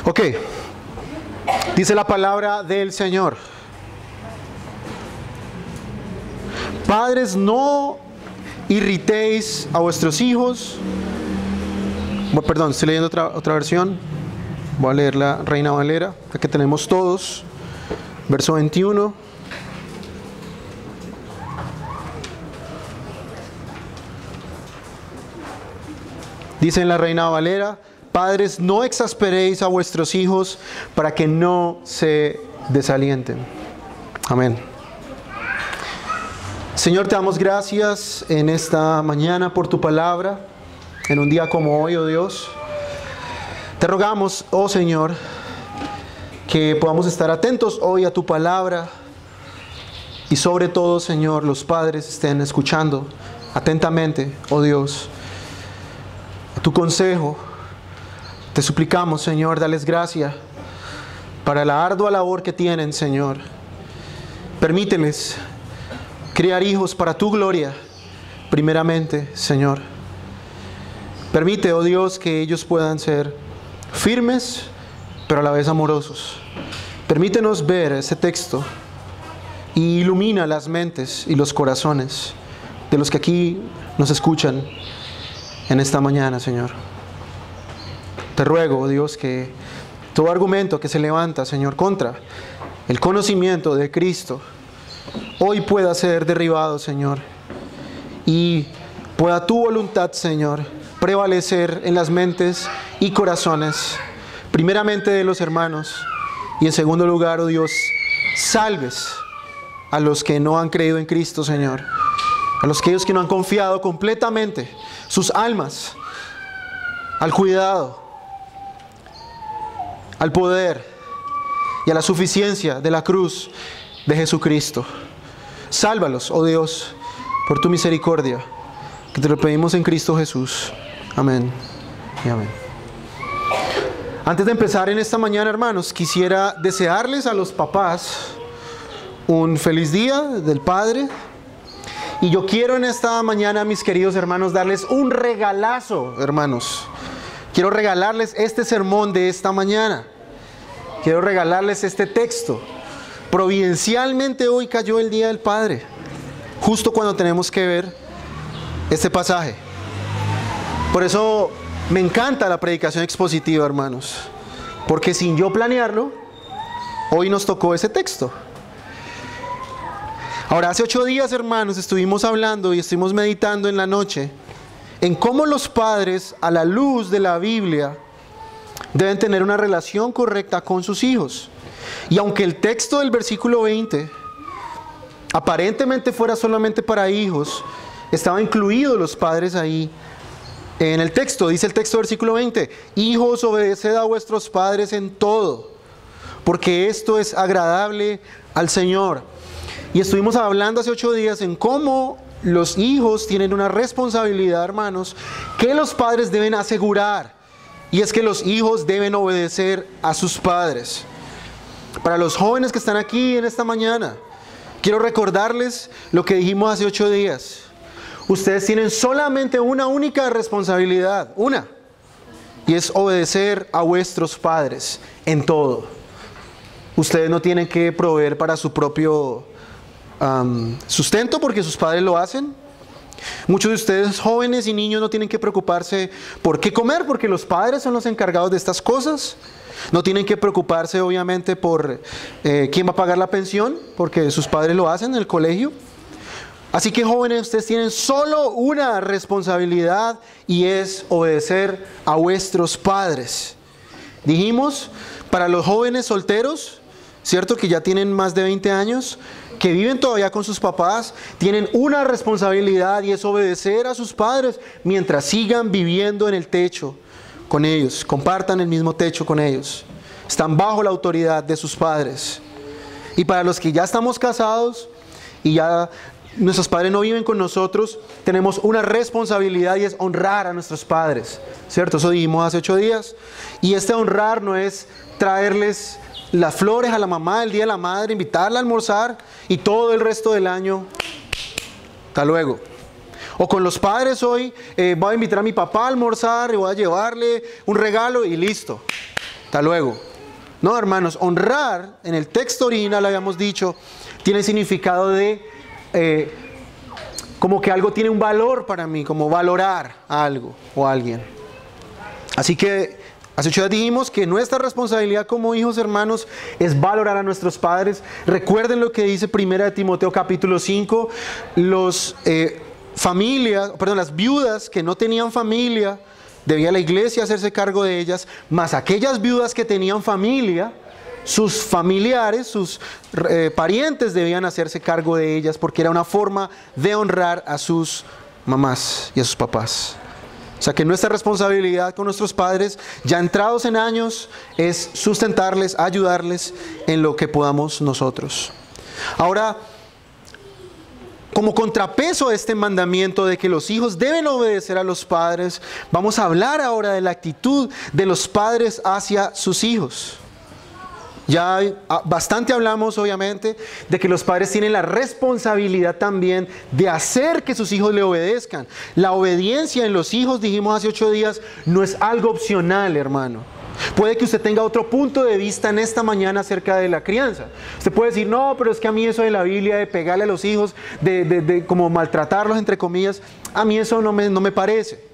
Ok, dice la palabra del Señor. Padres, no irritéis a vuestros hijos. Perdón, estoy leyendo otra versión. Voy a leer la Reina Valera, la que tenemos todos. Verso 21. Dice en la Reina Valera: padres, no exasperéis a vuestros hijos para que no se desalienten. Amén. Señor, te damos gracias en esta mañana por tu palabra, en un día como hoy, oh Dios. Te rogamos, oh Señor, que podamos estar atentos hoy a tu palabra y sobre todo, Señor, los padres estén escuchando atentamente, oh Dios, tu consejo. Te suplicamos, Señor, dales gracia para la ardua labor que tienen, Señor. Permíteles criar hijos para tu gloria, primeramente, Señor. Permite, oh Dios, que ellos puedan ser firmes, pero a la vez amorosos. Permítenos ver ese texto y ilumina las mentes y los corazones de los que aquí nos escuchan en esta mañana, Señor. Te ruego, oh Dios, que todo argumento que se levanta, Señor, contra el conocimiento de Cristo, hoy pueda ser derribado, Señor, y pueda tu voluntad, Señor, prevalecer en las mentes y corazones, primeramente de los hermanos, y en segundo lugar, oh Dios, salves a los que no han creído en Cristo, Señor, a los que no han confiado completamente sus almas al cuidado, al poder y a la suficiencia de la cruz de Jesucristo. Sálvalos, oh Dios, por tu misericordia, que te lo pedimos en Cristo Jesús. Amén y amén. Antes de empezar en esta mañana, hermanos, quisiera desearles a los papás un feliz día del Padre. Y yo quiero en esta mañana, mis queridos hermanos, darles un regalazo, hermanos. Quiero regalarles este sermón de esta mañana. Quiero regalarles este texto. Providencialmente hoy cayó el Día del Padre, justo cuando tenemos que ver este pasaje. Por eso me encanta la predicación expositiva, hermanos, porque sin yo planearlo, hoy nos tocó ese texto. Ahora, hace 8 días, hermanos, estuvimos hablando y estuvimos meditando en la noche en cómo los padres, a la luz de la Biblia, deben tener una relación correcta con sus hijos. Y aunque el texto del versículo 20 aparentemente fuera solamente para hijos, estaban incluidos los padres ahí en el texto. Dice el texto del versículo 20: hijos, obedeced a vuestros padres en todo, porque esto es agradable al Señor. Y estuvimos hablando hace 8 días en cómo los hijos tienen una responsabilidad, hermanos, que los padres deben asegurar. Y es que los hijos deben obedecer a sus padres. Para los jóvenes que están aquí en esta mañana, quiero recordarles lo que dijimos hace 8 días. Ustedes tienen solamente una única responsabilidad, una, y es obedecer a vuestros padres en todo. Ustedes no tienen que proveer para su propio sustento porque sus padres lo hacen. Muchos de ustedes, jóvenes y niños, no tienen que preocuparse por qué comer porque los padres son los encargados de estas cosas. No tienen que preocuparse, obviamente, por quién va a pagar la pensión porque sus padres lo hacen en el colegio. Así que, jóvenes, ustedes tienen solo una responsabilidad y es obedecer a vuestros padres. Dijimos, para los jóvenes solteros, ¿cierto? Que ya tienen más de 20 años, que viven todavía con sus papás, tienen una responsabilidad y es obedecer a sus padres mientras sigan viviendo en el techo con ellos, compartan el mismo techo con ellos, están bajo la autoridad de sus padres. Y para los que ya estamos casados y ya nuestros padres no viven con nosotros, tenemos una responsabilidad y es honrar a nuestros padres, ¿cierto? Eso dijimos hace 8 días. Y este honrar no es traerles las flores a la mamá el día de la madre, invitarla a almorzar y todo el resto del año, hasta luego. O con los padres hoy, voy a invitar a mi papá a almorzar y voy a llevarle un regalo y listo. hasta luego. No, hermanos, honrar en el texto original, habíamos dicho, tiene el significado de como que algo tiene un valor para mí, como valorar a algo o a alguien. Así que hace 8 días dijimos que nuestra responsabilidad como hijos, hermanos, es valorar a nuestros padres. Recuerden lo que dice 1 Timoteo capítulo 5, las viudas que no tenían familia, debía la iglesia hacerse cargo de ellas, más aquellas viudas que tenían familia, sus familiares, sus parientes debían hacerse cargo de ellas, porque era una forma de honrar a sus mamás y a sus papás. O sea que nuestra responsabilidad con nuestros padres, ya entrados en años, es sustentarles, ayudarles en lo que podamos nosotros. Ahora, como contrapeso a este mandamiento de que los hijos deben obedecer a los padres, vamos a hablar ahora de la actitud de los padres hacia sus hijos. Ya bastante hablamos, obviamente, de que los padres tienen la responsabilidad también de hacer que sus hijos le obedezcan. La obediencia en los hijos, dijimos hace 8 días, no es algo opcional, hermano. Puede que usted tenga otro punto de vista en esta mañana acerca de la crianza. Usted puede decir, no, pero es que a mí eso de la Biblia, de pegarle a los hijos, de como maltratarlos, entre comillas, a mí eso no me parece.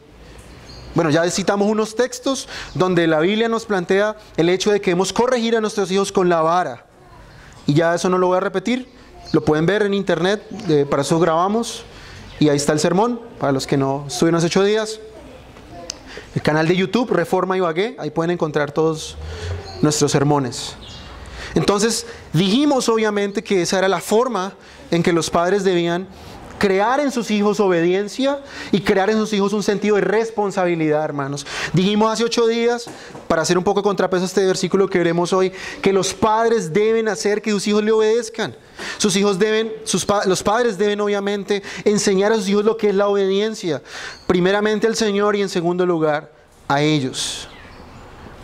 Bueno, ya citamos unos textos donde la Biblia nos plantea el hecho de que debemos corregir a nuestros hijos con la vara. Y ya eso no lo voy a repetir, lo pueden ver en internet, para eso grabamos, y ahí está el sermón, para los que no estuvieron hace 8 días. El canal de YouTube, Reforma Ibagué, ahí pueden encontrar todos nuestros sermones. Entonces, dijimos obviamente que esa era la forma en que los padres debían crear en sus hijos obediencia y crear en sus hijos un sentido de responsabilidad, hermanos. Dijimos hace 8 días, para hacer un poco de contrapeso a este versículo que veremos hoy, que los padres deben hacer que sus hijos le obedezcan. Los padres deben obviamente enseñar a sus hijos lo que es la obediencia. Primeramente al Señor y en segundo lugar a ellos.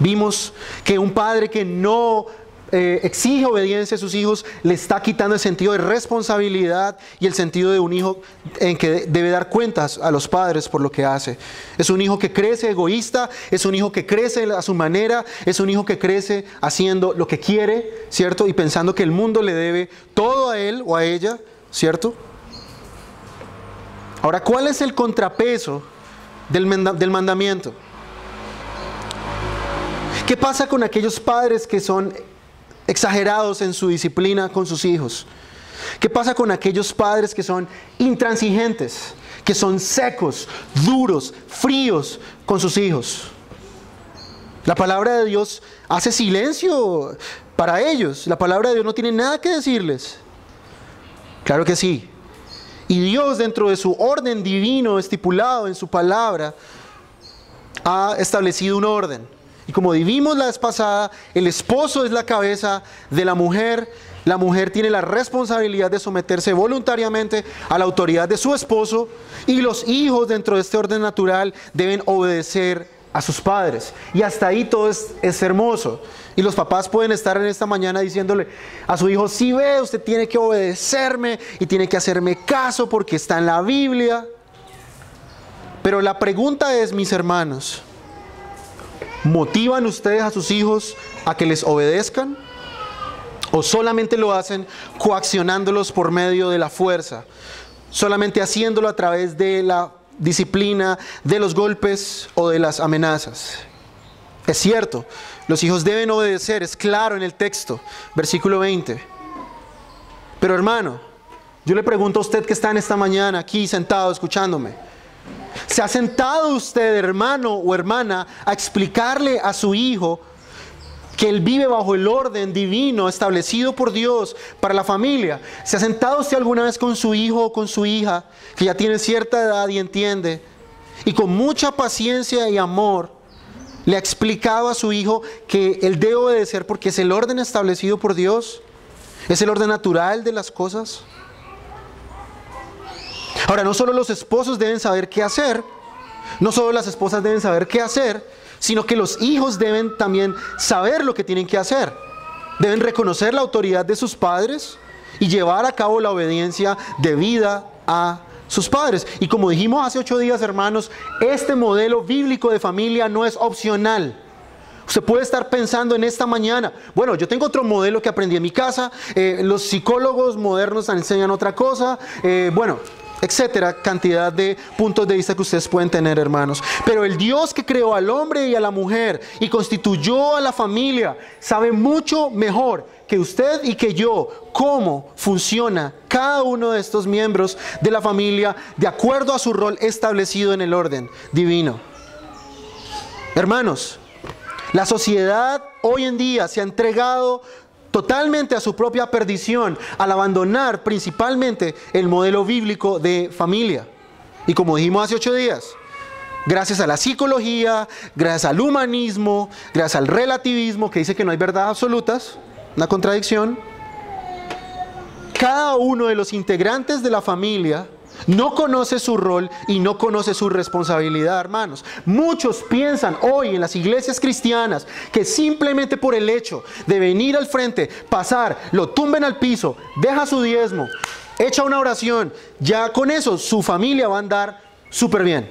Vimos que un padre que no exige obediencia a sus hijos le está quitando el sentido de responsabilidad y el sentido de un hijo en que debe dar cuentas a los padres por lo que hace. Es un hijo que crece egoísta, es un hijo que crece a su manera, es un hijo que crece haciendo lo que quiere, ¿cierto? Y pensando que el mundo le debe todo a él o a ella, ¿cierto? Ahora, ¿cuál es el contrapeso del mandamiento? ¿Qué pasa con aquellos padres que son exagerados en su disciplina con sus hijos? ¿Qué pasa con aquellos padres que son intransigentes, que son secos, duros, fríos con sus hijos? La palabra de Dios hace silencio para ellos. La palabra de Dios no tiene nada que decirles. Claro que sí. Y Dios, dentro de su orden divino estipulado en su palabra, ha establecido un orden. Y como vimos la vez pasada, el esposo es la cabeza de la mujer tiene la responsabilidad de someterse voluntariamente a la autoridad de su esposo, y los hijos dentro de este orden natural deben obedecer a sus padres. Y hasta ahí todo es hermoso. Y los papás pueden estar en esta mañana diciéndole a su hijo, sí ve, usted tiene que obedecerme y tiene que hacerme caso porque está en la Biblia. Pero la pregunta es, mis hermanos, ¿motivan ustedes a sus hijos a que les obedezcan? ¿O solamente lo hacen coaccionándolos por medio de la fuerza? Solamente haciéndolo a través de la disciplina, de los golpes o de las amenazas. Es cierto, los hijos deben obedecer, es claro en el texto, versículo 20. Pero hermano, yo le pregunto a usted que está en esta mañana aquí sentado escuchándome, ¿se ha sentado usted, hermano o hermana, a explicarle a su hijo que él vive bajo el orden divino establecido por Dios para la familia? ¿Se ha sentado usted alguna vez con su hijo o con su hija que ya tiene cierta edad y entiende, y con mucha paciencia y amor le ha explicado a su hijo que él debe obedecer porque es el orden establecido por Dios? ¿Es el orden natural de las cosas? Ahora, no solo los esposos deben saber qué hacer, no solo las esposas deben saber qué hacer, sino que los hijos deben también saber lo que tienen que hacer. Deben reconocer la autoridad de sus padres y llevar a cabo la obediencia debida a sus padres. Y como dijimos hace 8 días, hermanos, este modelo bíblico de familia no es opcional. Usted puede estar pensando en esta mañana, bueno, yo tengo otro modelo que aprendí en mi casa, los psicólogos modernos enseñan otra cosa, bueno, etcétera, cantidad de puntos de vista que ustedes pueden tener, hermanos. Pero el Dios que creó al hombre y a la mujer y constituyó a la familia, sabe mucho mejor que usted y que yo cómo funciona cada uno de estos miembros de la familia de acuerdo a su rol establecido en el orden divino. Hermanos, la sociedad hoy en día se ha entregado totalmente a su propia perdición al abandonar principalmente el modelo bíblico de familia. Y como dijimos hace 8 días, gracias a la psicología, gracias al humanismo, gracias al relativismo que dice que no hay verdades absolutas, una contradicción, cada uno de los integrantes de la familia no conoce su rol y no conoce su responsabilidad, hermanos. Muchos piensan hoy en las iglesias cristianas que simplemente por el hecho de venir al frente, pasar, lo tumben al piso, deja su diezmo, echa una oración, ya con eso su familia va a andar súper bien.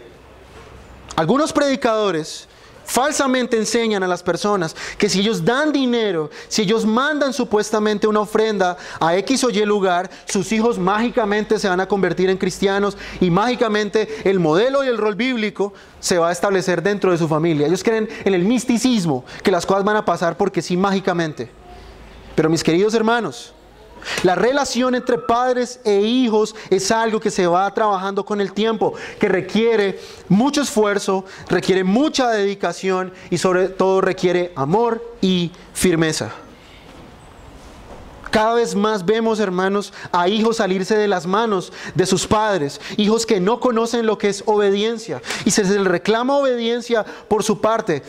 Algunos predicadores falsamente enseñan a las personas que si ellos dan dinero, si ellos mandan supuestamente una ofrenda a X o Y lugar, sus hijos mágicamente se van a convertir en cristianos y mágicamente el modelo y el rol bíblico se va a establecer dentro de su familia. Ellos creen en el misticismo, que las cosas van a pasar porque sí, mágicamente. Pero mis queridos hermanos, la relación entre padres e hijos es algo que se va trabajando con el tiempo, que requiere mucho esfuerzo, requiere mucha dedicación y sobre todo requiere amor y firmeza. Cada vez más vemos, hermanos, a hijos salirse de las manos de sus padres, hijos que no conocen lo que es obediencia y se les reclama obediencia por su parte.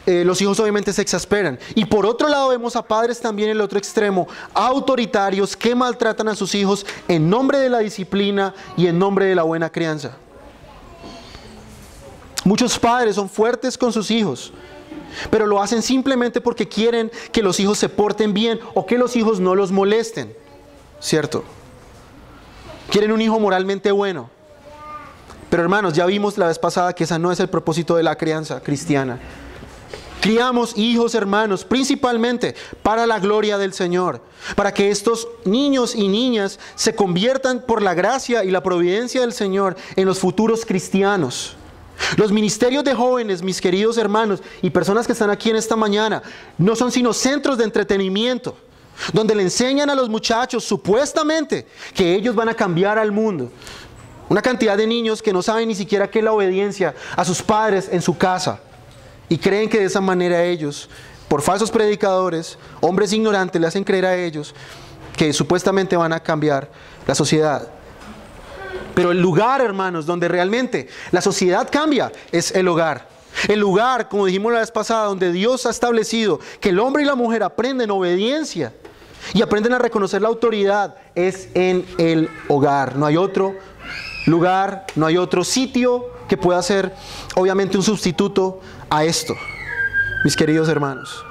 Los hijos obviamente se exasperan. Y por otro lado vemos a padres también en el otro extremo, autoritarios que maltratan a sus hijos en nombre de la disciplina y en nombre de la buena crianza. Muchos padres son fuertes con sus hijos, pero lo hacen simplemente porque quieren que los hijos se porten bien o que los hijos no los molesten, ¿cierto? Quieren un hijo moralmente bueno. Pero hermanos, ya vimos la vez pasada que ese no es el propósito de la crianza cristiana. Criamos hijos, hermanos, principalmente para la gloria del Señor, para que estos niños y niñas se conviertan por la gracia y la providencia del Señor en los futuros cristianos. Los ministerios de jóvenes, mis queridos hermanos, y personas que están aquí en esta mañana, no son sino centros de entretenimiento, donde le enseñan a los muchachos, supuestamente, que ellos van a cambiar al mundo. Una cantidad de niños que no saben ni siquiera qué es la obediencia a sus padres en su casa. Y creen que de esa manera ellos, por falsos predicadores, hombres ignorantes, le hacen creer a ellos que supuestamente van a cambiar la sociedad. Pero el lugar, hermanos, donde realmente la sociedad cambia es el hogar. El lugar, como dijimos la vez pasada, donde Dios ha establecido que el hombre y la mujer aprenden obediencia y aprenden a reconocer la autoridad, es en el hogar. No hay otro lugar, no hay otro sitio que pueda ser obviamente un sustituto a esto, mis queridos hermanos.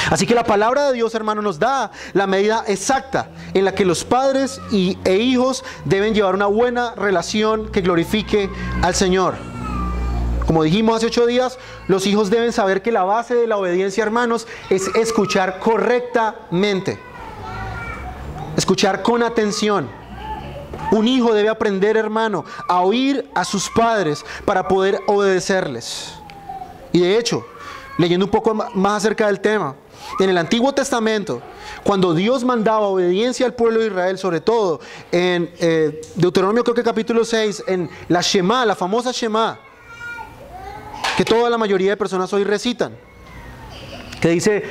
Así que la palabra de Dios, hermanos, nos da la medida exacta en la que los padres e hijos deben llevar una buena relación que glorifique al Señor. Como dijimos hace 8 días, los hijos deben saber que la base de la obediencia, hermanos, es escuchar correctamente, escuchar con atención. Un hijo debe aprender, hermano, a oír a sus padres para poder obedecerles. Y de hecho, leyendo un poco más acerca del tema, en el Antiguo Testamento, cuando Dios mandaba obediencia al pueblo de Israel, sobre todo en Deuteronomio creo que capítulo 6, en la Shema, la famosa Shema, que toda la mayoría de personas hoy recitan, que dice,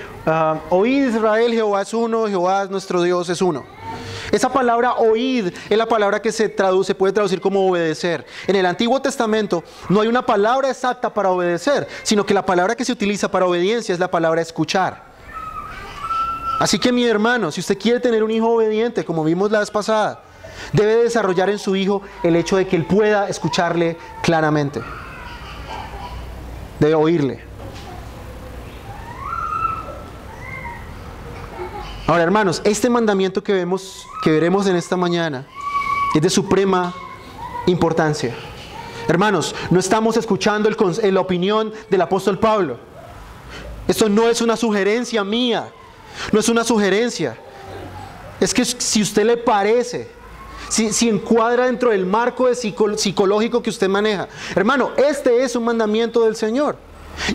oíd Israel, Jehová es uno, Jehová nuestro Dios es uno. Esa palabra oíd es la palabra que se puede traducir como obedecer. En el Antiguo Testamento no hay una palabra exacta para obedecer, sino que la palabra que se utiliza para obediencia es la palabra escuchar. Así que mi hermano, si usted quiere tener un hijo obediente, como vimos la vez pasada, debe desarrollar en su hijo el hecho de que él pueda escucharle claramente. Debe oírle. Ahora, hermanos, este mandamiento que veremos en esta mañana es de suprema importancia. Hermanos, no estamos escuchando la opinión del apóstol Pablo. Esto no es una sugerencia mía, no es una sugerencia. Es que si usted le parece, si encuadra dentro del marco psicológico que usted maneja, hermano, este es un mandamiento del Señor.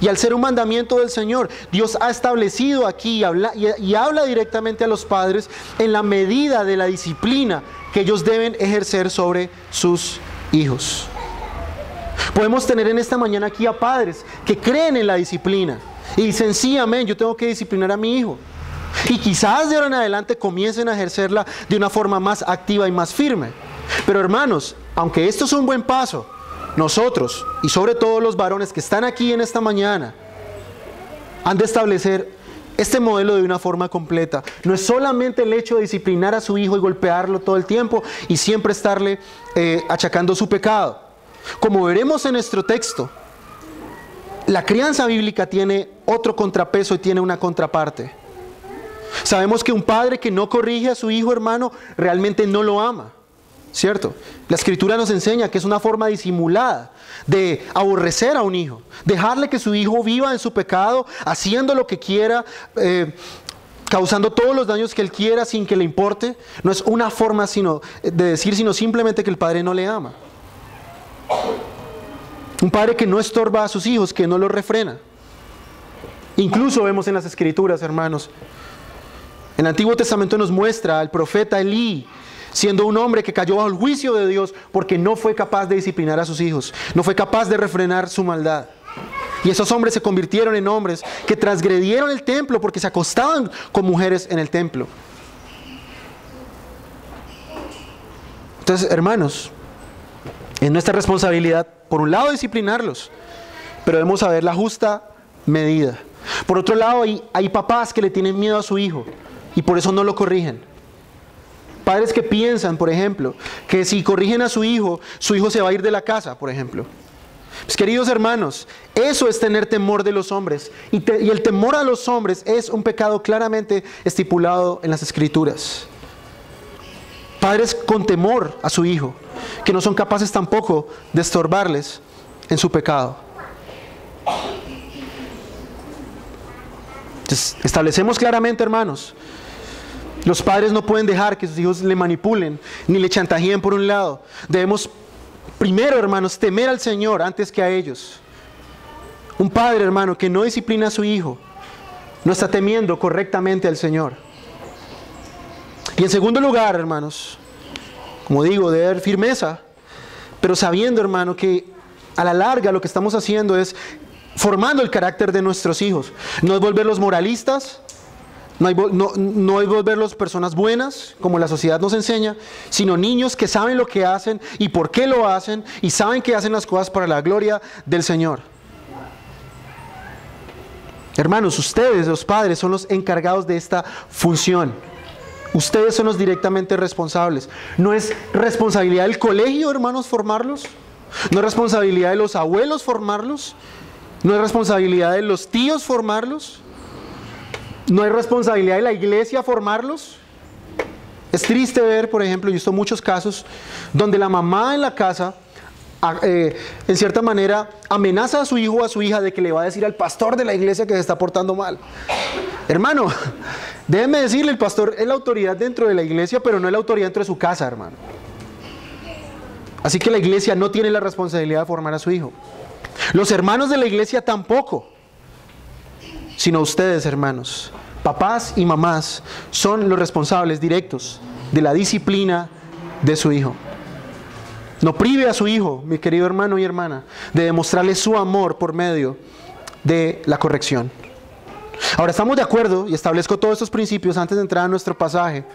Y al ser un mandamiento del Señor, Dios ha establecido aquí y habla directamente a los padres en la medida de la disciplina que ellos deben ejercer sobre sus hijos. Podemos tener en esta mañana aquí a padres que creen en la disciplina y dicen, sí, amén, yo tengo que disciplinar a mi hijo. Y quizás de ahora en adelante comiencen a ejercerla de una forma más activa y más firme. Pero hermanos, aunque esto es un buen paso, nosotros, y sobre todo los varones que están aquí en esta mañana, han de establecer este modelo de una forma completa. No es solamente el hecho de disciplinar a su hijo y golpearlo todo el tiempo y siempre estarle achacando su pecado. Como veremos en nuestro texto, la crianza bíblica tiene otro contrapeso y tiene una contraparte. Sabemos que un padre que no corrige a su hijo, hermano, realmente no lo ama, ¿cierto? La Escritura nos enseña que es una forma disimulada de aborrecer a un hijo, dejarle que su hijo viva en su pecado, haciendo lo que quiera, causando todos los daños que él quiera sin que le importe. No es una forma sino simplemente que el padre no le ama. Un padre que no estorba a sus hijos, que no los refrena. Incluso vemos en las Escrituras, hermanos, en el Antiguo Testamento nos muestra al profeta Elí siendo un hombre que cayó bajo el juicio de Dios porque no fue capaz de disciplinar a sus hijos, no fue capaz de refrenar su maldad. Y esos hombres se convirtieron en hombres que transgredieron el templo porque se acostaban con mujeres en el templo. Entonces, hermanos, es nuestra responsabilidad, por un lado, disciplinarlos, pero debemos saber la justa medida. Por otro lado, hay papás que le tienen miedo a su hijo y por eso no lo corrigen. Padres que piensan, por ejemplo, que si corrigen a su hijo se va a ir de la casa, por ejemplo. Pues, queridos hermanos, eso es tener temor de los hombres. Y el temor a los hombres es un pecado claramente estipulado en las Escrituras. Padres con temor a su hijo, que no son capaces tampoco de estorbarles en su pecado. Entonces, establecemos claramente, hermanos, los padres no pueden dejar que sus hijos le manipulen ni le chantajeen por un lado. Debemos primero, hermanos, temer al Señor antes que a ellos. Un padre, hermano, que no disciplina a su hijo, no está temiendo correctamente al Señor. Y en segundo lugar, hermanos, como digo, debe haber firmeza, pero sabiendo, hermano, que a la larga lo que estamos haciendo es formando el carácter de nuestros hijos. No es volverlos moralistas, no es volverlos personas buenas, como la sociedad nos enseña, sino niños que saben lo que hacen y por qué lo hacen, y saben que hacen las cosas para la gloria del Señor. Hermanos, ustedes, los padres, son los encargados de esta función. Ustedes son los directamente responsables. No es responsabilidad del colegio, hermanos, formarlos. No es responsabilidad de los abuelos formarlos. No es responsabilidad de los tíos formarlos. No es responsabilidad de la iglesia formarlos. Es triste ver, por ejemplo, yo he visto muchos casos donde la mamá en la casa, en cierta manera, amenaza a su hijo o a su hija de que le va a decir al pastor de la iglesia que se está portando mal. Hermano, déjeme decirle, el pastor es la autoridad dentro de la iglesia, pero no es la autoridad dentro de su casa, hermano. Así que la iglesia no tiene la responsabilidad de formar a su hijo. Los hermanos de la iglesia tampoco, sino ustedes, hermanos. Papás y mamás son los responsables directos de la disciplina de su hijo. No prive a su hijo, mi querido hermano y hermana, de demostrarle su amor por medio de la corrección. Ahora, estamos de acuerdo, y establezco todos estos principios antes de entrar a nuestro pasaje.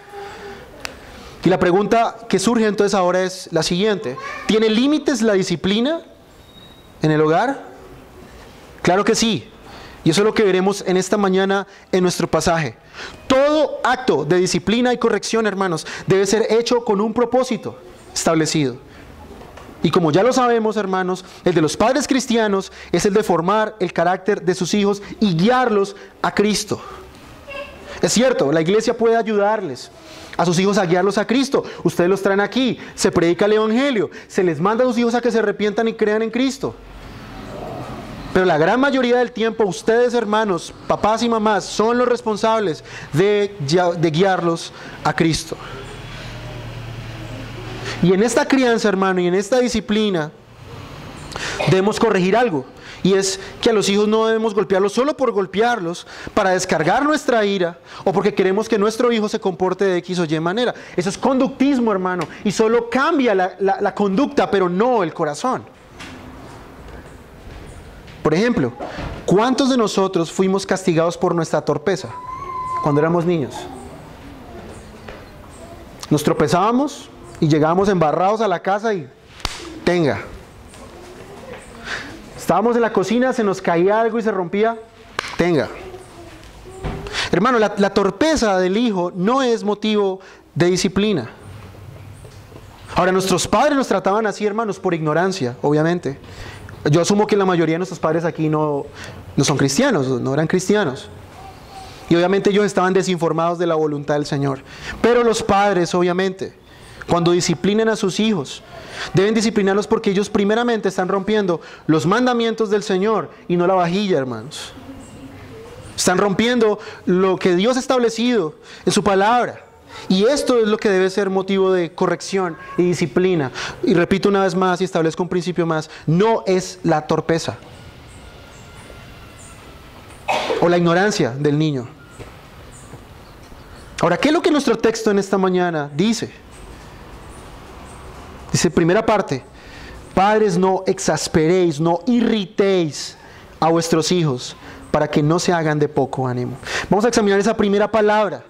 Y la pregunta que surge entonces ahora es la siguiente: ¿tiene límites la disciplina en el hogar? Claro que sí. Y eso es lo que veremos en esta mañana en nuestro pasaje. Todo acto de disciplina y corrección, hermanos, debe ser hecho con un propósito establecido. Y como ya lo sabemos, hermanos, el de los padres cristianos es el de formar el carácter de sus hijos y guiarlos a Cristo. Es cierto, la iglesia puede ayudarles a sus hijos a guiarlos a Cristo. Ustedes los traen aquí, se predica el evangelio, se les manda a sus hijos a que se arrepientan y crean en Cristo. Pero la gran mayoría del tiempo ustedes, hermanos, papás y mamás, son los responsables de guiarlos a Cristo. Y en esta crianza, hermano, y en esta disciplina, debemos corregir algo. Y es que a los hijos no debemos golpearlos solo por golpearlos, para descargar nuestra ira, o porque queremos que nuestro hijo se comporte de X o Y manera. Eso es conductismo, hermano, y solo cambia la conducta, pero no el corazón. Por ejemplo, ¿cuántos de nosotros fuimos castigados por nuestra torpeza cuando éramos niños? Nos tropezábamos y llegábamos embarrados a la casa y tenga. Estábamos en la cocina, se nos caía algo y se rompía, tenga. Hermano, la torpeza del hijo no es motivo de disciplina. Ahora, nuestros padres nos trataban así, hermanos, por ignorancia, obviamente. Yo asumo que la mayoría de nuestros padres aquí no son cristianos, no eran cristianos. Y obviamente ellos estaban desinformados de la voluntad del Señor. Pero los padres, obviamente, cuando disciplinen a sus hijos, deben disciplinarlos porque ellos primeramente están rompiendo los mandamientos del Señor y no la vajilla, hermanos. Están rompiendo lo que Dios ha establecido en su palabra. Y esto es lo que debe ser motivo de corrección y disciplina. Y repito una vez más y establezco un principio más. No es la torpeza o la ignorancia del niño. Ahora, ¿qué es lo que nuestro texto en esta mañana dice? Dice, primera parte, padres, no exasperéis, no irritéis a vuestros hijos para que no se hagan de poco ánimo. Vamos a examinar esa primera palabra.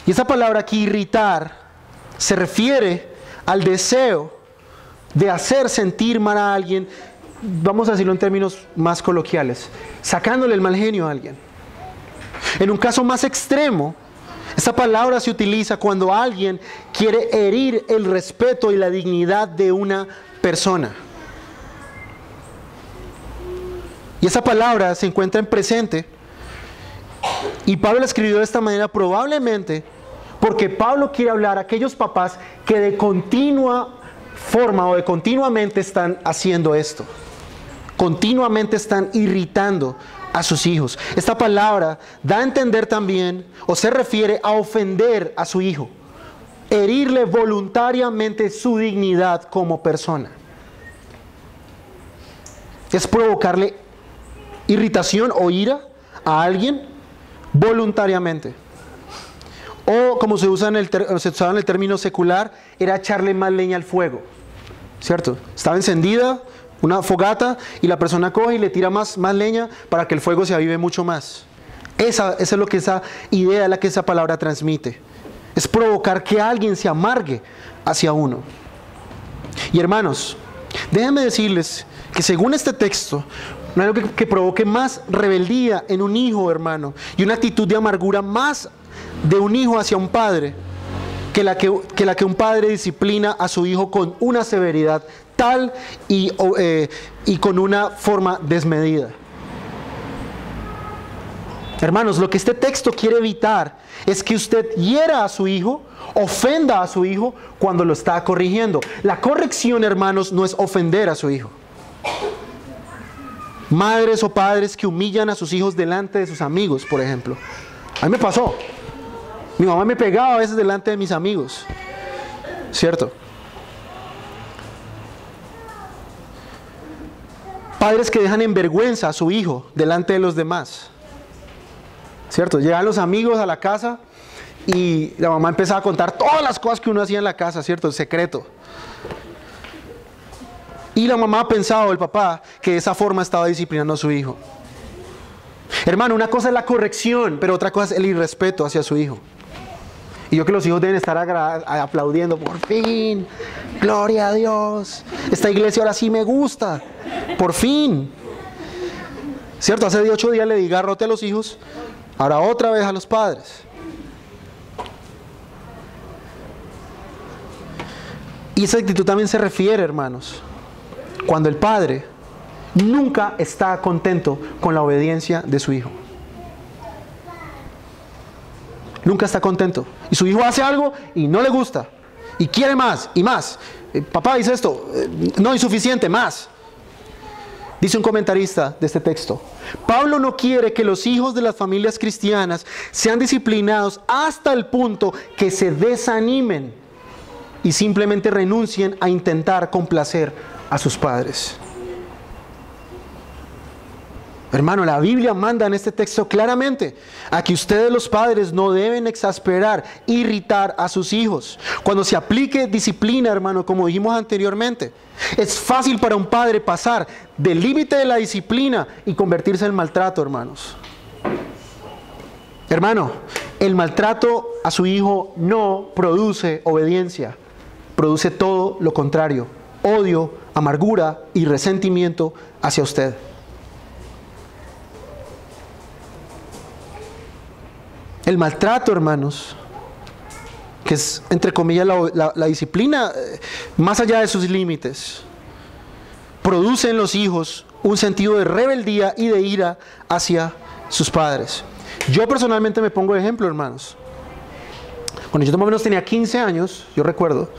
Y esa palabra aquí, irritar, se refiere al deseo de hacer sentir mal a alguien, vamos a decirlo en términos más coloquiales, sacándole el mal genio a alguien. En un caso más extremo, esta palabra se utiliza cuando alguien quiere herir el respeto y la dignidad de una persona. Y esa palabra se encuentra en presente. Y Pablo la escribió de esta manera probablemente porque Pablo quiere hablar a aquellos papás que de continua forma o de continuamente están haciendo esto. Continuamente están irritando a sus hijos. Esta palabra da a entender también, o se refiere a ofender a su hijo, herirle voluntariamente su dignidad como persona. Es provocarle irritación o ira a alguien voluntariamente. O como se usaba en el término secular, era echarle más leña al fuego, ¿cierto? Estaba encendida una fogata y la persona coge y le tira más leña para que el fuego se avive mucho más. Esa es lo que esa idea, la que esa palabra transmite. Es provocar que alguien se amargue hacia uno. Y hermanos, déjenme decirles que según este texto, no hay algo que provoque más rebeldía en un hijo, hermano, y una actitud de amargura más de un hijo hacia un padre, que la que un padre disciplina a su hijo con una severidad tal y con una forma desmedida. Hermanos, lo que este texto quiere evitar es que usted hiera a su hijo, ofenda a su hijo cuando lo está corrigiendo. La corrección, hermanos, no es ofender a su hijo. Madres o padres que humillan a sus hijos delante de sus amigos, por ejemplo. A mí me pasó. Mi mamá me pegaba a veces delante de mis amigos, ¿cierto? Padres que dejan en vergüenza a su hijo delante de los demás, ¿cierto? Llegan los amigos a la casa y la mamá empezaba a contar todas las cosas que uno hacía en la casa, ¿cierto? El secreto. Y la mamá ha pensado, el papá, que de esa forma estaba disciplinando a su hijo. Hermano, una cosa es la corrección, pero otra cosa es el irrespeto hacia su hijo. Y yo creo que los hijos deben estar aplaudiendo, por fin, gloria a Dios, esta iglesia ahora sí me gusta, por fin. ¿Cierto? Hace 8 días le di garrote a los hijos, ahora otra vez a los padres. Y esa actitud también se refiere, hermanos, cuando el padre nunca está contento con la obediencia de su hijo. Nunca está contento. Y su hijo hace algo y no le gusta. Y quiere más y más. Papá dice esto, no, insuficiente, más. Dice un comentarista de este texto: Pablo no quiere que los hijos de las familias cristianas sean disciplinados hasta el punto que se desanimen y simplemente renuncien a intentar complacer a sus padres. Hermano, la Biblia manda en este texto claramente a que ustedes los padres no deben exasperar, irritar a sus hijos. Cuando se aplique disciplina, hermano, como dijimos anteriormente, es fácil para un padre pasar del límite de la disciplina y convertirse en maltrato, hermanos. Hermano, el maltrato a su hijo no produce obediencia, produce todo lo contrario: odio, amargura y resentimiento hacia usted. El maltrato, hermanos, que es entre comillas la disciplina más allá de sus límites, produce en los hijos un sentido de rebeldía y de ira hacia sus padres. Yo personalmente me pongo de ejemplo, hermanos. Cuando yo más o menos tenía 15 años, yo recuerdo,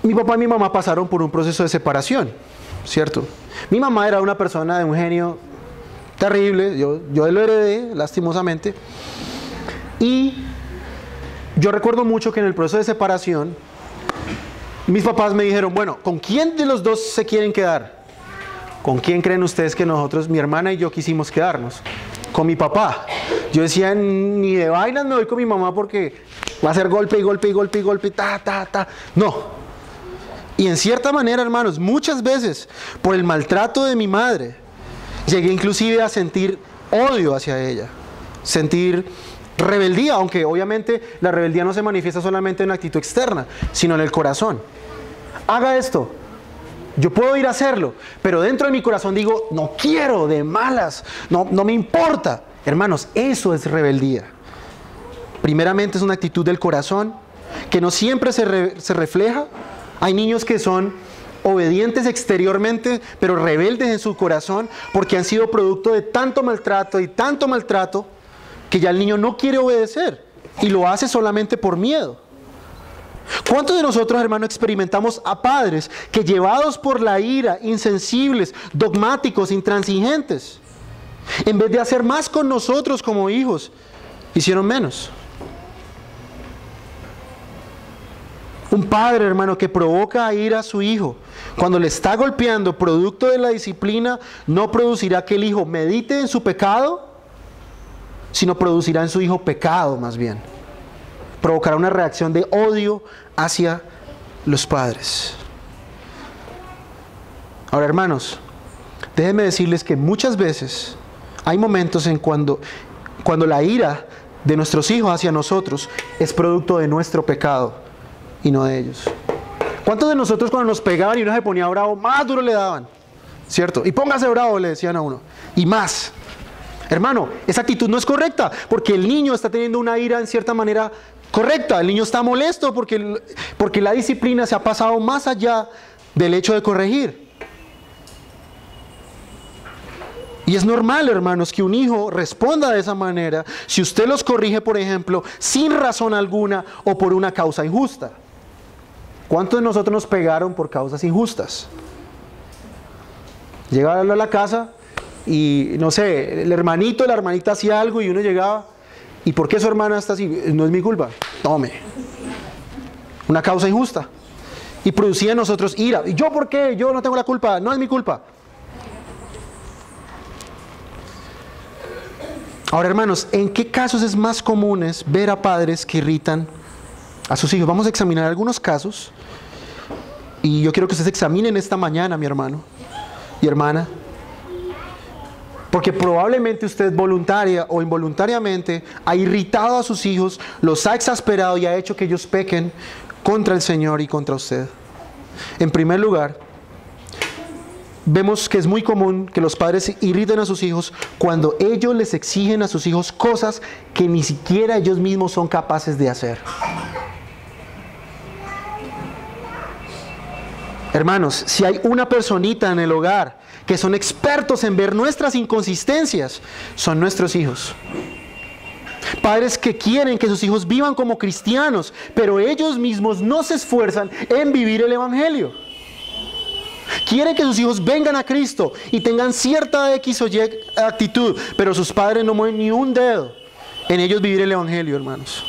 mi papá y mi mamá pasaron por un proceso de separación, ¿cierto? Mi mamá era una persona de un genio terrible, yo lo heredé, lastimosamente. Y yo recuerdo mucho que en el proceso de separación, mis papás me dijeron: bueno, ¿con quién de los dos se quieren quedar? ¿Con quién creen ustedes que nosotros, mi hermana y yo, quisimos quedarnos? Con mi papá. Yo decía: ni de vainas me voy con mi mamá porque va a ser golpe y golpe y golpe y golpe, No. Y en cierta manera, hermanos, muchas veces, por el maltrato de mi madre, llegué inclusive a sentir odio hacia ella, sentir rebeldía, aunque obviamente la rebeldía no se manifiesta solamente en la actitud externa, sino en el corazón. Haga esto, yo puedo ir a hacerlo, pero dentro de mi corazón digo: no quiero, de malas, no me importa. Hermanos, eso es rebeldía. Primeramente es una actitud del corazón que no siempre se refleja. Hay niños que son obedientes exteriormente, pero rebeldes en su corazón, porque han sido producto de tanto maltrato y tanto maltrato que ya el niño no quiere obedecer y lo hace solamente por miedo. ¿Cuántos de nosotros, hermanos, experimentamos a padres que, llevados por la ira, insensibles, dogmáticos, intransigentes, en vez de hacer más con nosotros como hijos, hicieron menos? Un padre, hermano, que provoca a ira a su hijo cuando le está golpeando producto de la disciplina, no producirá que el hijo medite en su pecado, sino producirá en su hijo pecado más bien. Provocará una reacción de odio hacia los padres. Ahora, hermanos, déjenme decirles que muchas veces hay momentos en cuando la ira de nuestros hijos hacia nosotros es producto de nuestro pecado y no de ellos. ¿Cuántos de nosotros, cuando nos pegaban y uno se ponía bravo, más duro le daban? ¿Cierto? Y póngase bravo, le decían a uno. Y más. Hermano, esa actitud no es correcta, porque el niño está teniendo una ira en cierta manera correcta. El niño está molesto porque la disciplina se ha pasado más allá del hecho de corregir. Y es normal, hermanos, que un hijo responda de esa manera si usted los corrige, por ejemplo, sin razón alguna o por una causa injusta. ¿Cuántos de nosotros nos pegaron por causas injustas? Llegaba a la casa y, no sé, el hermanito, la hermanita hacía algo y uno llegaba: ¿y por qué su hermana está así? No es mi culpa. Tome. Una causa injusta. Y producía en nosotros ira. ¿Y yo por qué? Yo no tengo la culpa. No es mi culpa. Ahora, hermanos, ¿en qué casos es más común ver a padres que irritan a sus hijos? Vamos a examinar algunos casos. Y yo quiero que ustedes examinen esta mañana, mi hermano y hermana. Porque probablemente usted, voluntaria o involuntariamente, ha irritado a sus hijos, los ha exasperado y ha hecho que ellos pequen contra el Señor y contra usted. En primer lugar, vemos que es muy común que los padres irriten a sus hijos cuando ellos les exigen a sus hijos cosas que ni siquiera ellos mismos son capaces de hacer. Hermanos, si hay una personita en el hogar que son expertos en ver nuestras inconsistencias, son nuestros hijos. Padres que quieren que sus hijos vivan como cristianos, pero ellos mismos no se esfuerzan en vivir el Evangelio. quiere que sus hijos vengan a Cristo y tengan cierta X o Y actitud, pero sus padres no mueven ni un dedo en ellos vivir el Evangelio, hermanos.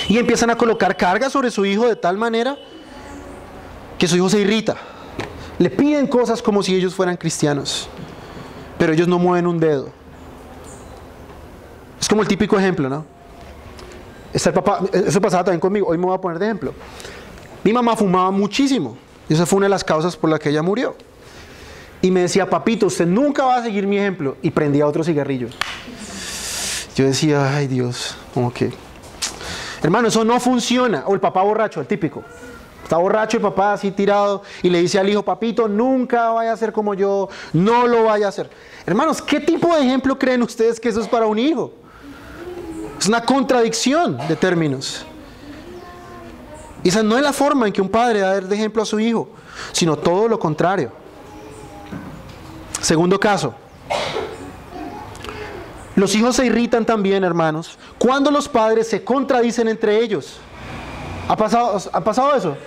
Y empiezan a colocar carga sobre su hijo de tal manera que su hijo se irrita. Le piden cosas como si ellos fueran cristianos, pero ellos no mueven un dedo. Es como el típico ejemplo, ¿no? Está el papá, eso pasaba también conmigo, hoy me voy a poner de ejemplo. Mi mamá fumaba muchísimo, y esa fue una de las causas por las que ella murió. Y me decía, papito, usted nunca va a seguir mi ejemplo, y prendía otro cigarrillo. Yo decía, ay Dios, como que... Hermano, eso no funciona. O el papá borracho, el típico. Está borracho el papá así tirado y le dice al hijo, papito, nunca vaya a ser como yo, no lo vaya a hacer. Hermanos, ¿qué tipo de ejemplo creen ustedes que eso es para un hijo? Es una contradicción de términos. Y esa no es la forma en que un padre da de ejemplo a su hijo, sino todo lo contrario. Segundo caso. Los hijos se irritan también, hermanos, cuando los padres se contradicen entre ellos. ¿Ha pasado eso?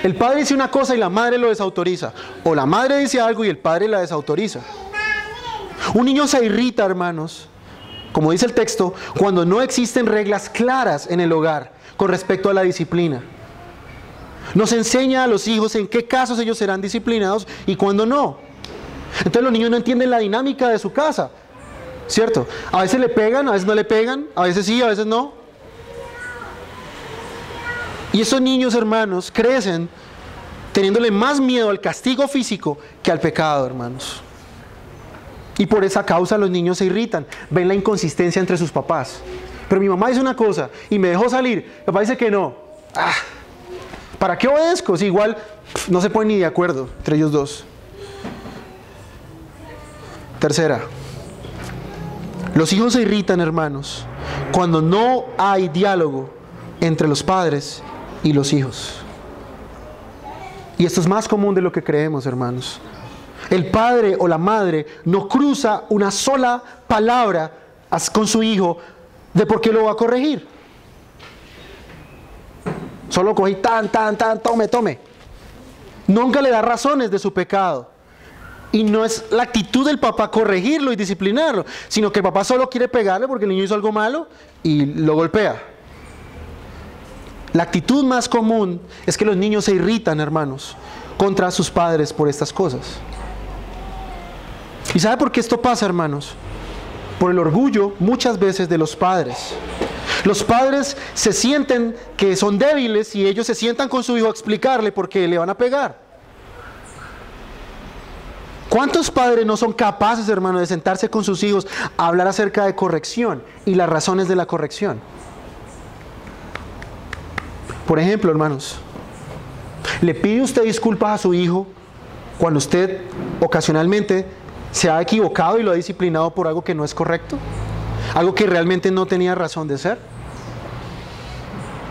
El padre dice una cosa y la madre lo desautoriza. O la madre dice algo y el padre la desautoriza. Un niño se irrita, hermanos, como dice el texto, cuando no existen reglas claras en el hogar con respecto a la disciplina. Nos enseña a los hijos en qué casos ellos serán disciplinados y cuándo no. Entonces los niños no entienden la dinámica de su casa, ¿cierto? A veces le pegan, a veces no le pegan, a veces sí, a veces no. Y esos niños, hermanos, crecen teniéndole más miedo al castigo físico que al pecado, hermanos. Y por esa causa los niños se irritan, ven la inconsistencia entre sus papás. Pero mi mamá dice una cosa y me dejó salir, mi papá dice que no. ¿Para qué obedezco? Si igual no se ponen ni de acuerdo entre ellos dos. Tercera, los hijos se irritan, hermanos, cuando no hay diálogo entre los padres y los hijos. Y esto es más común de lo que creemos, hermanos. El padre o la madre no cruza una sola palabra con su hijo de por qué lo va a corregir. Solo cogí tome. Nunca le da razones de su pecado. Y no es la actitud del papá corregirlo y disciplinarlo, sino que el papá solo quiere pegarle porque el niño hizo algo malo y lo golpea. La actitud más común es que los niños se irritan, hermanos, contra sus padres por estas cosas. ¿Y sabe por qué esto pasa, hermanos? Por el orgullo muchas veces de los padres. Los padres se sienten que son débiles y ellos se sientan con su hijo a explicarle por qué le van a pegar. ¿Cuántos padres no son capaces, hermano, de sentarse con sus hijos a hablar acerca de corrección y las razones de la corrección? Por ejemplo, hermanos, ¿le pide usted disculpas a su hijo cuando usted ocasionalmente se ha equivocado y lo ha disciplinado por algo que no es correcto? ¿Algo que realmente no tenía razón de ser?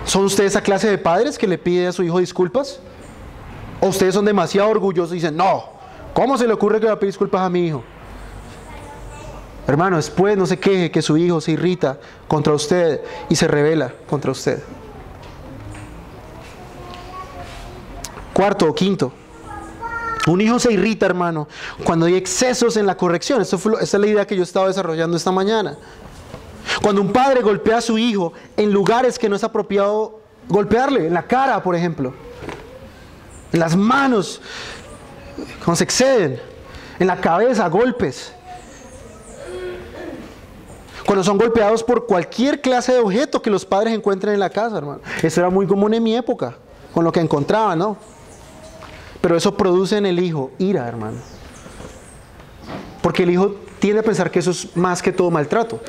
¿Son ustedes esa clase de padres que le pide a su hijo disculpas? ¿O ustedes son demasiado orgullosos y dicen, no, ¿cómo se le ocurre que le va a pedir disculpas a mi hijo? Hermano, después no se queje que su hijo se irrita contra usted y se rebela contra usted. Cuarto o quinto, un hijo se irrita, hermano, cuando hay excesos en la corrección. Esta es la idea que yo estaba desarrollando esta mañana. Cuando un padre golpea a su hijo en lugares que no es apropiado golpearle, en la cara, por ejemplo, en las manos, cuando se exceden, en la cabeza, golpes. Cuando son golpeados por cualquier clase de objeto que los padres encuentren en la casa, hermano. Eso era muy común en mi época, con lo que encontraban, ¿no? Pero eso produce en el hijo ira, hermano. Porque el hijo tiende a pensar que eso es más que todo maltrato.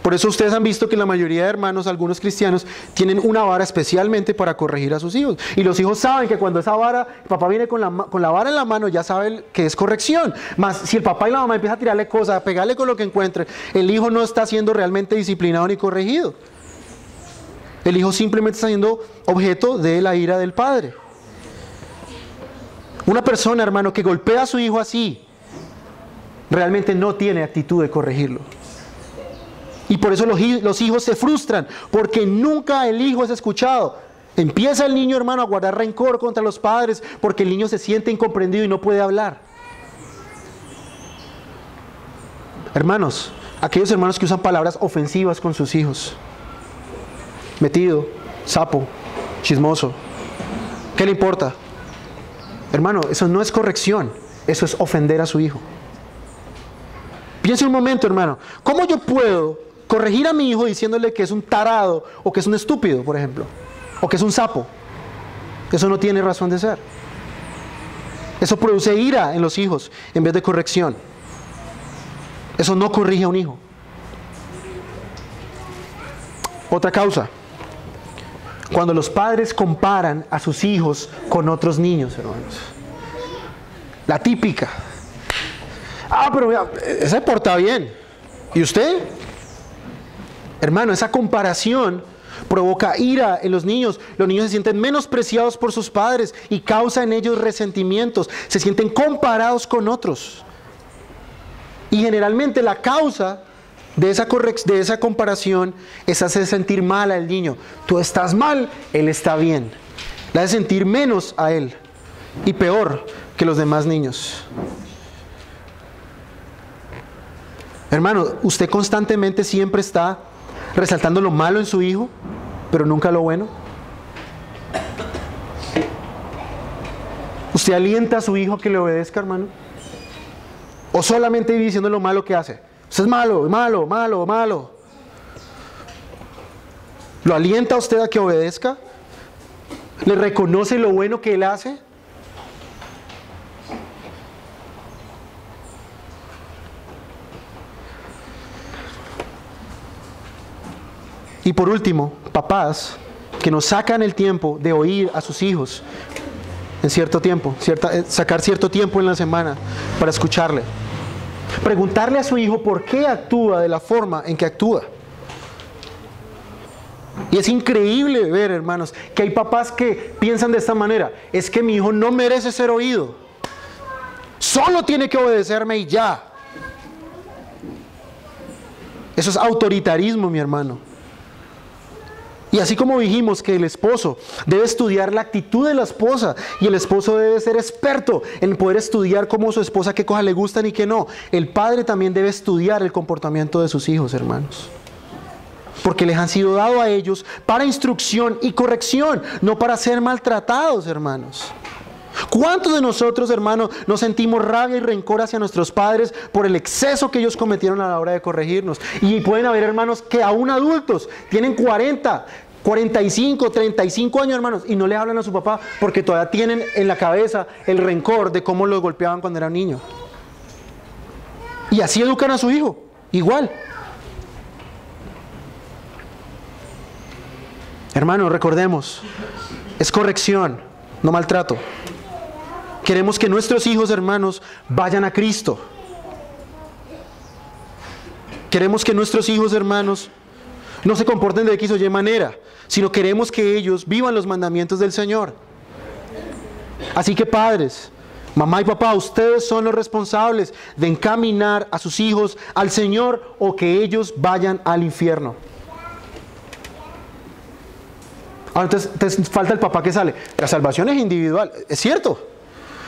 Por eso ustedes han visto que la mayoría de hermanos, algunos cristianos, tienen una vara especialmente para corregir a sus hijos. Y los hijos saben que cuando esa vara, el papá viene con la vara en la mano, ya sabe que es corrección. Mas si el papá y la mamá empiezan a tirarle cosas, a pegarle con lo que encuentre, el hijo no está siendo realmente disciplinado ni corregido. El hijo simplemente está siendo objeto de la ira del padre. Una persona, hermano, que golpea a su hijo así, realmente no tiene actitud de corregirlo. Y por eso los hijos se frustran, porque nunca el hijo es escuchado. Empieza el niño, hermano, a guardar rencor contra los padres porque el niño se siente incomprendido y no puede hablar. Hermanos, aquellos hermanos que usan palabras ofensivas con sus hijos. Metido, sapo, chismoso. ¿Qué le importa? Hermano, eso no es corrección, eso es ofender a su hijo. Piense un momento, hermano, ¿cómo yo puedo corregir a mi hijo diciéndole que es un tarado o que es un estúpido, por ejemplo? O que es un sapo. Eso no tiene razón de ser. Eso produce ira en los hijos en vez de corrección. Eso no corrige a un hijo. Otra causa. Cuando los padres comparan a sus hijos con otros niños, hermanos. La típica. Ah, pero mira, ese se porta bien. ¿Y usted? Hermano, esa comparación provoca ira en los niños. Los niños se sienten menospreciados por sus padres y causa en ellos resentimientos. Se sienten comparados con otros. Y generalmente la causa de esa comparación es hacer sentir mal al niño. Tú estás mal, él está bien. Le hace sentir menos a él y peor que los demás niños. Hermano, usted constantemente siempre está resaltando lo malo en su hijo, pero nunca lo bueno. ¿Usted alienta a su hijo a que le obedezca, hermano? ¿O solamente vive diciendo lo malo que hace? Usted es malo, malo, malo, malo. ¿Lo alienta a usted a que obedezca? ¿Le reconoce lo bueno que él hace? Y por último, papás que nos sacan el tiempo de oír a sus hijos en cierto tiempo, sacar cierto tiempo en la semana para escucharle. Preguntarle a su hijo por qué actúa de la forma en que actúa. Y es increíble ver, hermanos, que hay papás que piensan de esta manera: es que mi hijo no merece ser oído, solo tiene que obedecerme y ya. Eso es autoritarismo, mi hermano. Y así como dijimos que el esposo debe estudiar la actitud de la esposa y el esposo debe ser experto en poder estudiar cómo su esposa, qué cosas le gustan y qué no, el padre también debe estudiar el comportamiento de sus hijos, hermanos. Porque les han sido dados a ellos para instrucción y corrección, no para ser maltratados, hermanos. ¿Cuántos de nosotros, hermanos, nos sentimos rabia y rencor hacia nuestros padres por el exceso que ellos cometieron a la hora de corregirnos? Y pueden haber hermanos que aún adultos tienen 40, 45, 35 años, hermanos, y no le hablan a su papá porque todavía tienen en la cabeza el rencor de cómo los golpeaban cuando era niño. Y así educan a su hijo, igual. Hermanos, recordemos, es corrección, no maltrato. Queremos que nuestros hijos, hermanos, vayan a Cristo. Queremos que nuestros hijos, hermanos, no se comporten de X o Y manera, sino queremos que ellos vivan los mandamientos del Señor. Así que padres, mamá y papá, ustedes son los responsables de encaminar a sus hijos al Señor o que ellos vayan al infierno. Ahora, entonces falta el papá que sale. La salvación es individual, es cierto.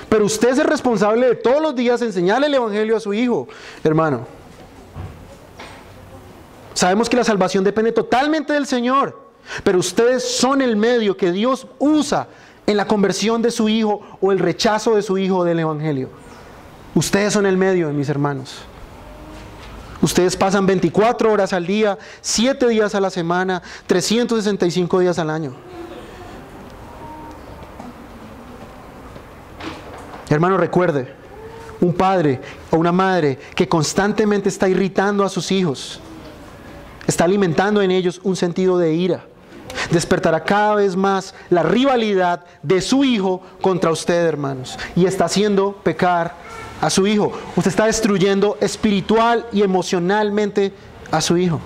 Pero usted es el responsable de todos los días enseñarle el evangelio a su hijo, hermano. Sabemos que la salvación depende totalmente del Señor, pero ustedes son el medio que Dios usa en la conversión de su hijo o el rechazo de su hijo del evangelio. Ustedes son el medio, mis hermanos. Ustedes pasan 24 horas al día, 7 días a la semana, 365 días al año. Hermano, recuerde, un padre o una madre que constantemente está irritando a sus hijos, está alimentando en ellos un sentido de ira, despertará cada vez más la rivalidad de su hijo contra usted, hermanos, y está haciendo pecar a su hijo. Usted está destruyendo espiritual y emocionalmente a su hijo.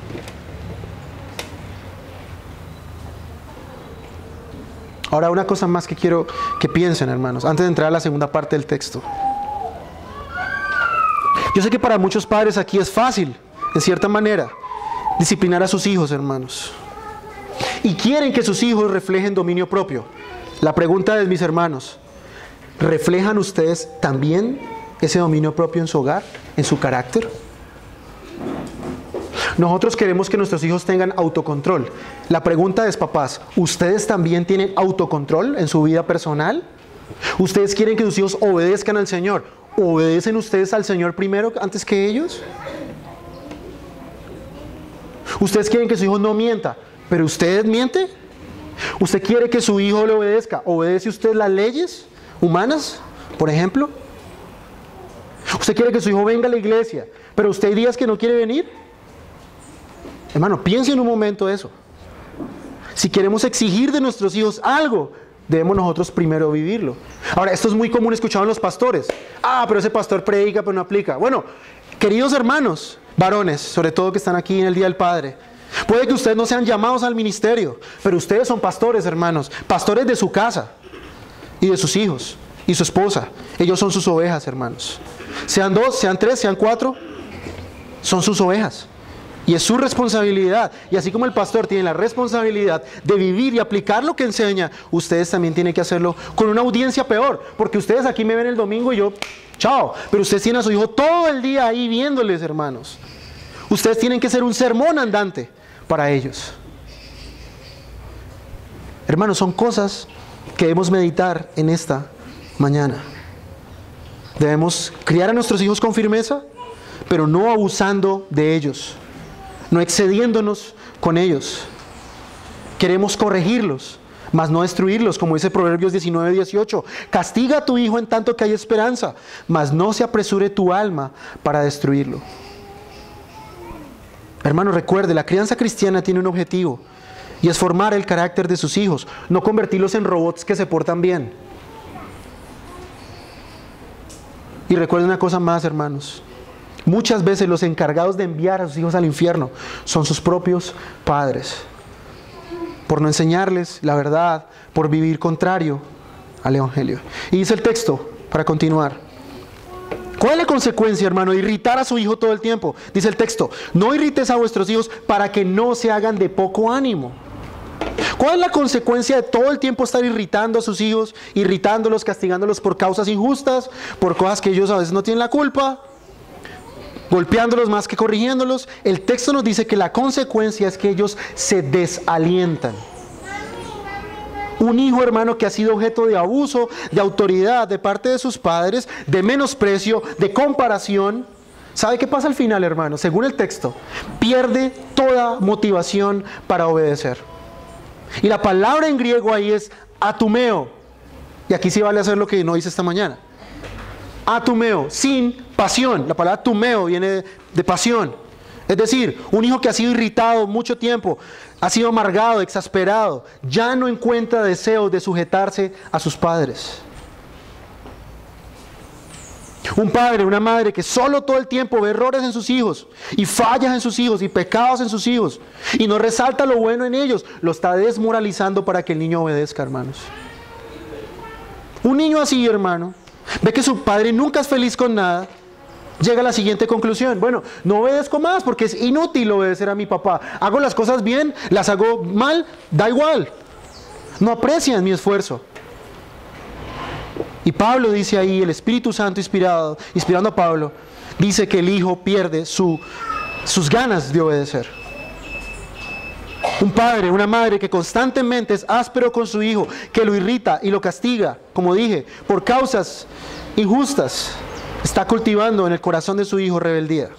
Ahora, una cosa más que quiero que piensen, hermanos, antes de entrar a la segunda parte del texto. Yo sé que para muchos padres aquí es fácil, en cierta manera, disciplinar a sus hijos, hermanos. y quieren que sus hijos reflejen dominio propio. La pregunta es, mis hermanos, ¿reflejan ustedes también ese dominio propio en su hogar, en su carácter? Nosotros queremos que nuestros hijos tengan autocontrol. La pregunta es, papás, ¿ustedes también tienen autocontrol en su vida personal? ¿Ustedes quieren que sus hijos obedezcan al Señor? ¿Obedecen ustedes al Señor primero antes que ellos? ¿Ustedes quieren que su hijo no mienta, pero usted miente? ¿Usted quiere que su hijo le obedezca? ¿Obedece usted las leyes humanas, por ejemplo? ¿Usted quiere que su hijo venga a la iglesia, pero usted hay días que no quiere venir? Hermano, piense en un momento eso. Si queremos exigir de nuestros hijos algo, debemos nosotros primero vivirlo. Ahora, esto es muy común escuchado en los pastores. Pero ese pastor predica, pero no aplica. Bueno, queridos hermanos, varones, sobre todo que están aquí en el Día del Padre, puede que ustedes no sean llamados al ministerio, pero ustedes son pastores, hermanos, pastores de su casa y de sus hijos y su esposa. Ellos son sus ovejas, hermanos. Sean 2, sean 3, sean 4, son sus ovejas. Y es su responsabilidad. Y así como el pastor tiene la responsabilidad de vivir y aplicar lo que enseña, ustedes también tienen que hacerlo con una audiencia peor. Porque ustedes aquí me ven el domingo y yo, chao. Pero ustedes tienen a su hijo todo el día ahí viéndoles, hermanos. Ustedes tienen que ser un sermón andante para ellos. Hermanos, son cosas que debemos meditar en esta mañana. Debemos criar a nuestros hijos con firmeza, pero no abusando de ellos. No excediéndonos con ellos. Queremos corregirlos, mas no destruirlos, como dice Proverbios 19:18. Castiga a tu hijo en tanto que hay esperanza, mas no se apresure tu alma para destruirlo. Hermano, recuerde, la crianza cristiana tiene un objetivo, y es formar el carácter de sus hijos, no convertirlos en robots que se portan bien. Y recuerde una cosa más, hermanos. Muchas veces los encargados de enviar a sus hijos al infierno son sus propios padres, por no enseñarles la verdad, por vivir contrario al Evangelio. Y dice el texto, para continuar, ¿cuál es la consecuencia, hermano, de irritar a su hijo todo el tiempo? Dice el texto, no irrites a vuestros hijos para que no se hagan de poco ánimo. ¿Cuál es la consecuencia de todo el tiempo estar irritando a sus hijos, irritándolos, castigándolos por causas injustas, por cosas que ellos a veces no tienen la culpa? Golpeándolos más que corrigiéndolos. El texto nos dice que la consecuencia es que ellos se desalientan. Un hijo, hermano, que ha sido objeto de abuso, de autoridad de parte de sus padres, de menosprecio, de comparación, ¿sabe qué pasa al final, hermano? Según el texto, pierde toda motivación para obedecer. Y la palabra en griego ahí es atumeo. Y aquí sí vale hacer lo que no hice esta mañana. Atumeo, sin pasión. La palabra tumeo viene de pasión. Es decir, un hijo que ha sido irritado mucho tiempo, ha sido amargado, exasperado, ya no encuentra deseos de sujetarse a sus padres. Un padre, una madre que solo todo el tiempo ve errores en sus hijos, y fallas en sus hijos, y pecados en sus hijos, y no resalta lo bueno en ellos, lo está desmoralizando para que el niño obedezca, hermanos. Un niño así, hermano, ve que su padre nunca es feliz con nada, llega a la siguiente conclusión: bueno, no obedezco más porque es inútil obedecer a mi papá. Hago las cosas bien, las hago mal, da igual. No aprecian mi esfuerzo. Y Pablo dice ahí, el Espíritu Santo inspirando a Pablo, dice que el hijo pierde sus ganas de obedecer. Un padre, una madre que constantemente es áspero con su hijo, que lo irrita y lo castiga, como dije, por causas injustas, está cultivando en el corazón de su hijo rebeldía.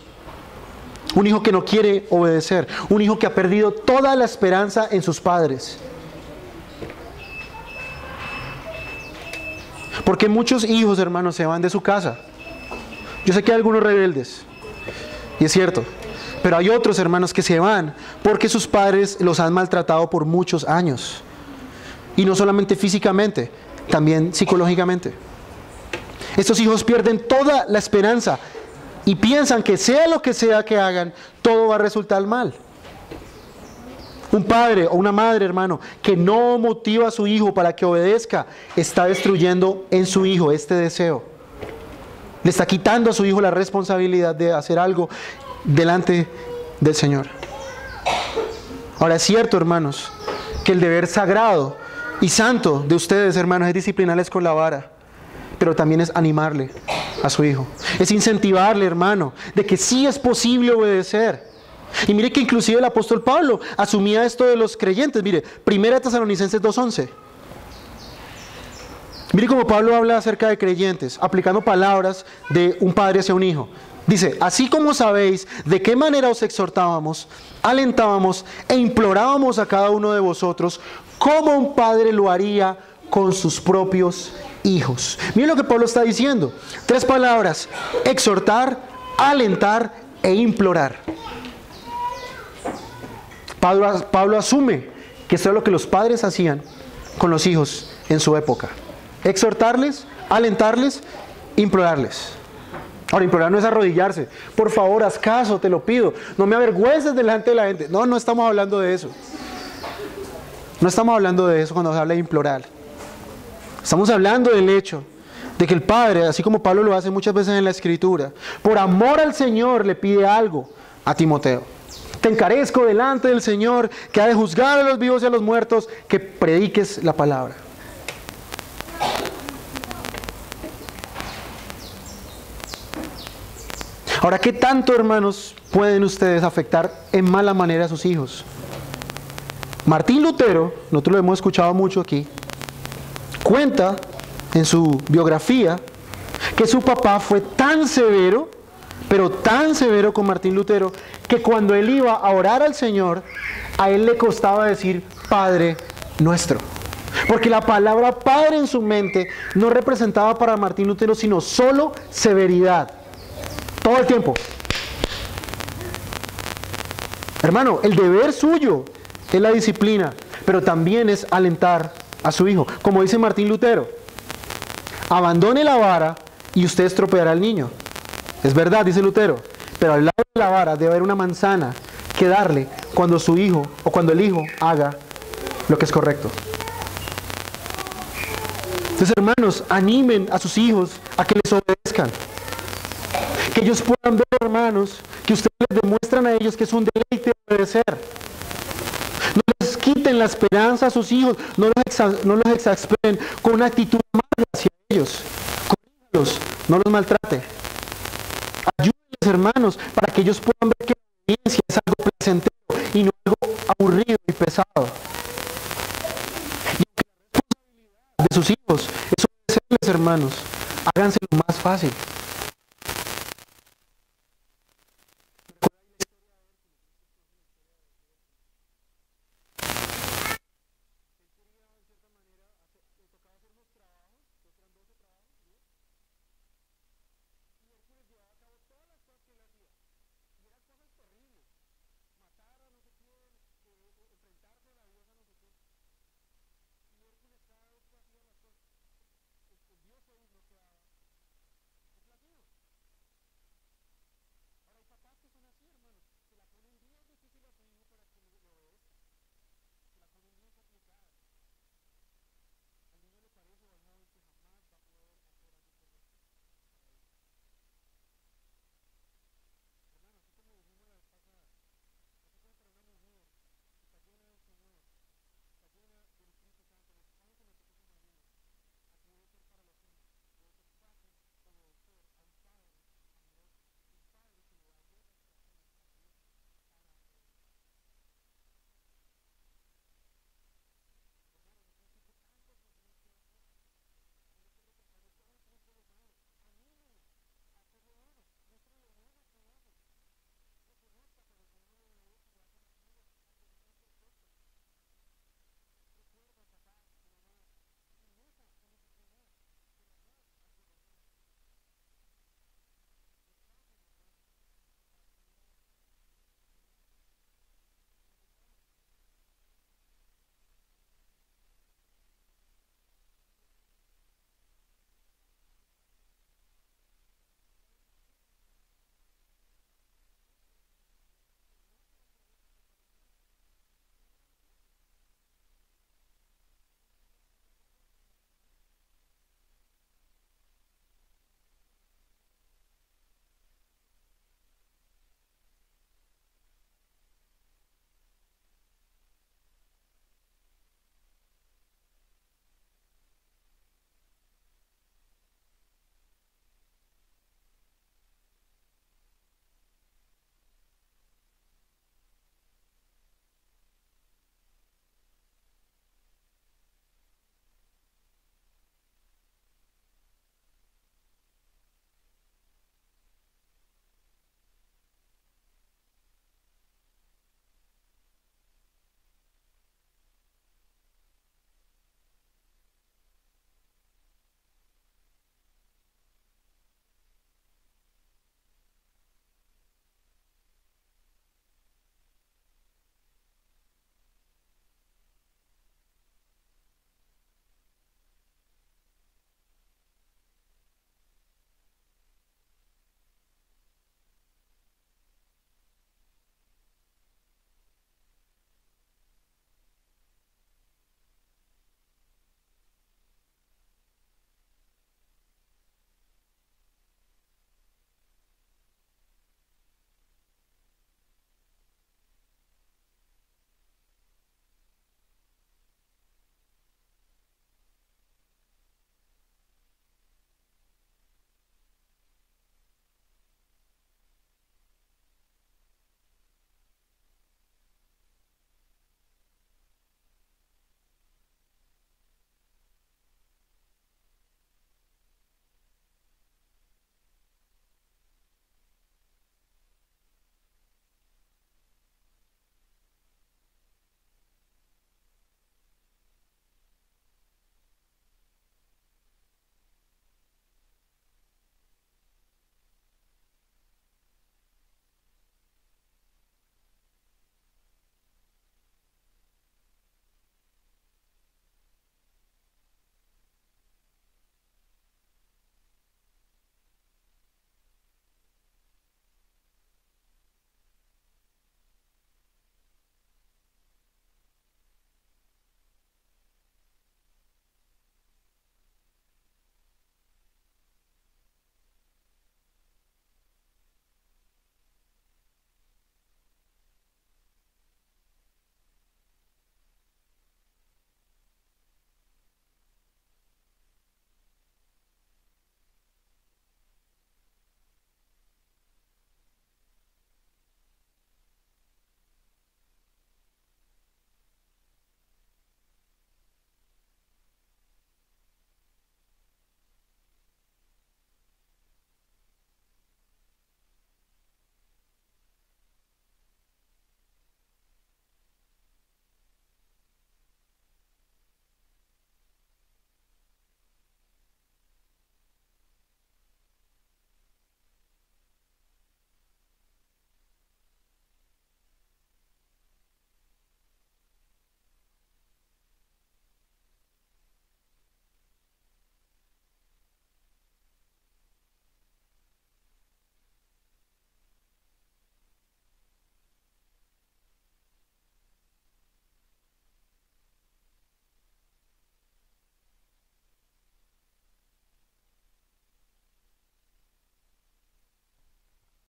Un hijo que no quiere obedecer, un hijo que ha perdido toda la esperanza en sus padres. Porque muchos hijos, hermanos, se van de su casa. Yo sé que hay algunos rebeldes, y es cierto, pero hay otros, hermanos, que se van porque sus padres los han maltratado por muchos años. Y no solamente físicamente, también psicológicamente. Estos hijos pierden toda la esperanza y piensan que sea lo que sea que hagan, todo va a resultar mal. Un padre o una madre, hermano, que no motiva a su hijo para que obedezca, está destruyendo en su hijo este deseo. Le está quitando a su hijo la responsabilidad de hacer algo delante del Señor. Ahora, es cierto, hermanos, que el deber sagrado y santo de ustedes, hermanos, es disciplinarles con la vara, pero también es animarle a su hijo. Es incentivarle, hermano, de que sí es posible obedecer. Y mire que inclusive el apóstol Pablo asumía esto de los creyentes. Mire, 1 Tesalonicenses 2:11. Mire cómo Pablo habla acerca de creyentes, aplicando palabras de un padre hacia un hijo. Dice, así como sabéis de qué manera os exhortábamos, alentábamos e implorábamos a cada uno de vosotros, como un padre lo haría con sus propios hijos. Mire lo que Pablo está diciendo. 3 palabras: exhortar, alentar e implorar. Pablo asume que esto es lo que los padres hacían con los hijos en su época. Exhortarles, alentarles, implorarles. Ahora, implorar no es arrodillarse. Por favor, haz caso, te lo pido. No me avergüences delante de la gente. No, no estamos hablando de eso. No estamos hablando de eso cuando se habla de implorar. Estamos hablando del hecho de que el Padre, así como Pablo lo hace muchas veces en la Escritura, por amor al Señor le pide algo a Timoteo. Te encarezco delante del Señor, que ha de juzgar a los vivos y a los muertos, que prediques la palabra. Ahora, ¿qué tanto, hermanos, pueden ustedes afectar en mala manera a sus hijos? Martín Lutero, nosotros lo hemos escuchado mucho aquí, cuenta en su biografía que su papá fue tan severo, pero tan severo con Martín Lutero, que cuando él iba a orar al Señor, a él le costaba decir Padre Nuestro. Porque la palabra Padre en su mente no representaba para Martín Lutero sino solo severidad. Todo el tiempo. Hermano, el deber suyo es la disciplina, pero también es alentar a su hijo. Como dice Martín Lutero, abandone la vara y usted estropeará al niño. Es verdad, dice Lutero, pero al lado de la vara debe haber una manzana que darle cuando su hijo o cuando el hijo haga lo que es correcto. Entonces, hermanos, animen a sus hijos a que les obedezcan. Que ellos puedan ver, hermanos, que ustedes les demuestran a ellos que es un deleite obedecer. No les quiten la esperanza a sus hijos, no los exasperen con una actitud mala hacia ellos. Corríjalos, no los maltrate. Ayúdenles, hermanos, para que ellos puedan ver que la obediencia es algo placentero